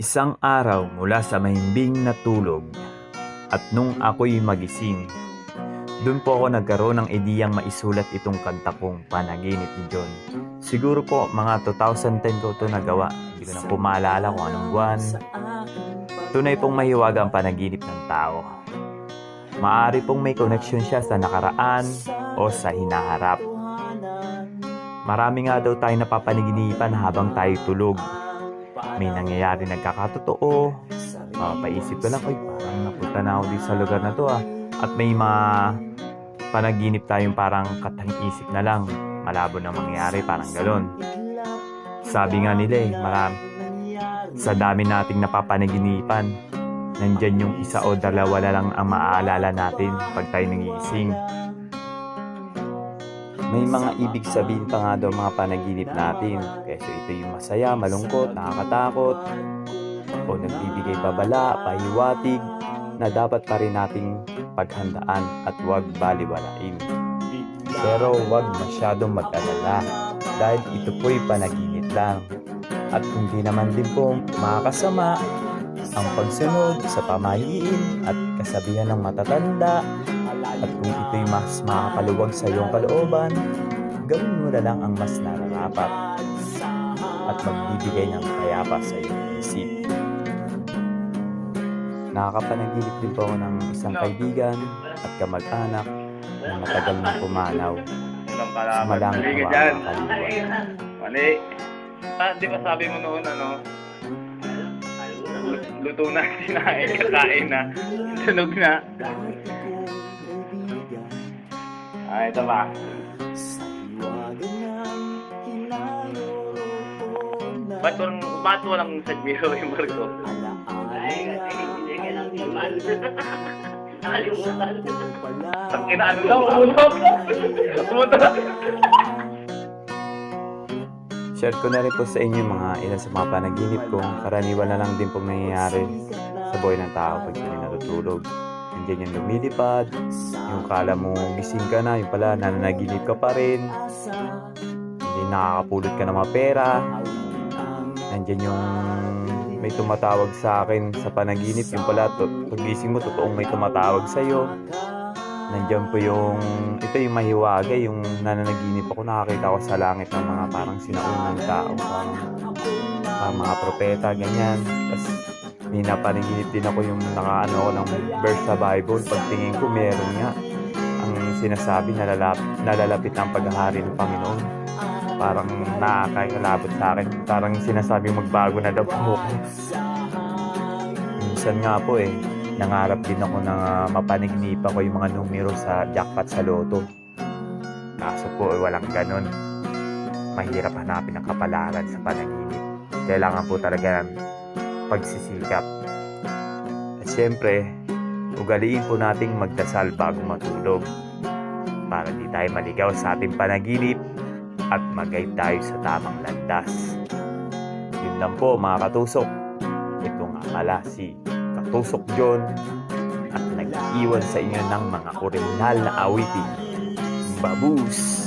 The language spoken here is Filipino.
Isang araw mula sa mahimbing na tulog at nung ako'y magising, dun po ako nagkaroon ng ideyang maisulat itong kanta kong Panaginip ni John. Siguro po mga 2010 ko ito nagawa. Hindi ko na po maalala kung anong buwan. Tunay pong mahiwaga ang panaginip ng tao. Maaari pong may koneksyon siya sa nakaraan o sa hinaharap. Marami nga daw tayo napapanaginipan habang tayo tulog. May nangyayari nagkakatotoo. Paisip ko lang, parang napunta na ako dito sa lugar na to ah. At may mga panaginip tayong parang katang-isip na lang. Malabo na mangyari, parang galon. Sabi nga nila sa dami nating napapanaginipan, nandyan yung isa o dalawa na lang ang maaalala natin pag tayo nangigising. May mga ibig sabihin pa nga daw mga panaginip natin. Kasi ito yung masaya, malungkot, nakakatakot, o nagbibigay babala, pahiwatig, na dapat pa rin nating paghandaan at huwag baliwalain. Pero huwag masyadong mag-alala dahil ito po'y panaginip lang. At hindi naman din po makakasama ang pagsunod sa pamahiin at kasabihan ng matatanda. At kung ito'y mas makakaluwag sa iyong kalooban, gawin mo na lang ang mas nararapat at magbibigay ng kayapa sa iyong isip. Nakakapanaginip din po ako ng isang kaibigan at kamag-anak na matagal na pumanaw. Sumalang ang kaliwan. Mali. Di ba sabi mo noon luto na, sinain, kakain na, sunog na. Ito ba? Ba't walang side mirror yung Marco? Ay, kasi hindi ka lang naman. Ang inaano daw, ulog! Share ko na rin po sa inyo mga ilan sa mga panaginip ko. Karaniwan na lang din pong nangyayari sa buhay ng tao pag sila natutulog. Nandiyan yung lumilipad, yung kala mo gising ka na, yung pala nananaginip ka pa rin. Hindi nakakapulot ka ng mga pera. Nandiyan yung may tumatawag sa akin sa panaginip, yung pala pagising mo totoong may tumatawag sa iyo. Nandiyan po ito yung mahiwaga, yung nananaginip ako, nakakita ko sa langit ng mga parang sinaunang tao, parang mga propeta, ganyan. Tapos may napanaginip din ako yung nakaano ako ng verse sa Bible. Pagtingin ko meron nga ang sinasabi nalalapit ang paghahari ng Panginoon. Parang nakakakalabot sa akin. Parang sinasabi magbago na daw po. Minsan nga po nangarap din ako na mapanaginipan ko yung mga numero sa jackpot sa loto. Kaso po walang ganun. Mahirap hanapin ang kapalaran sa panaginip. Kailangan po talaga ng pagsisikap. At syempre, ugaliin po nating magdasal bago matulog para di tayo maligaw sa ating panaginip at mag-guide tayo sa tamang landas. Yun lang po mga katusok. Ito nga pala si Katusok John at nag-iwan sa inyo ng mga orihinal na awitin. Babus!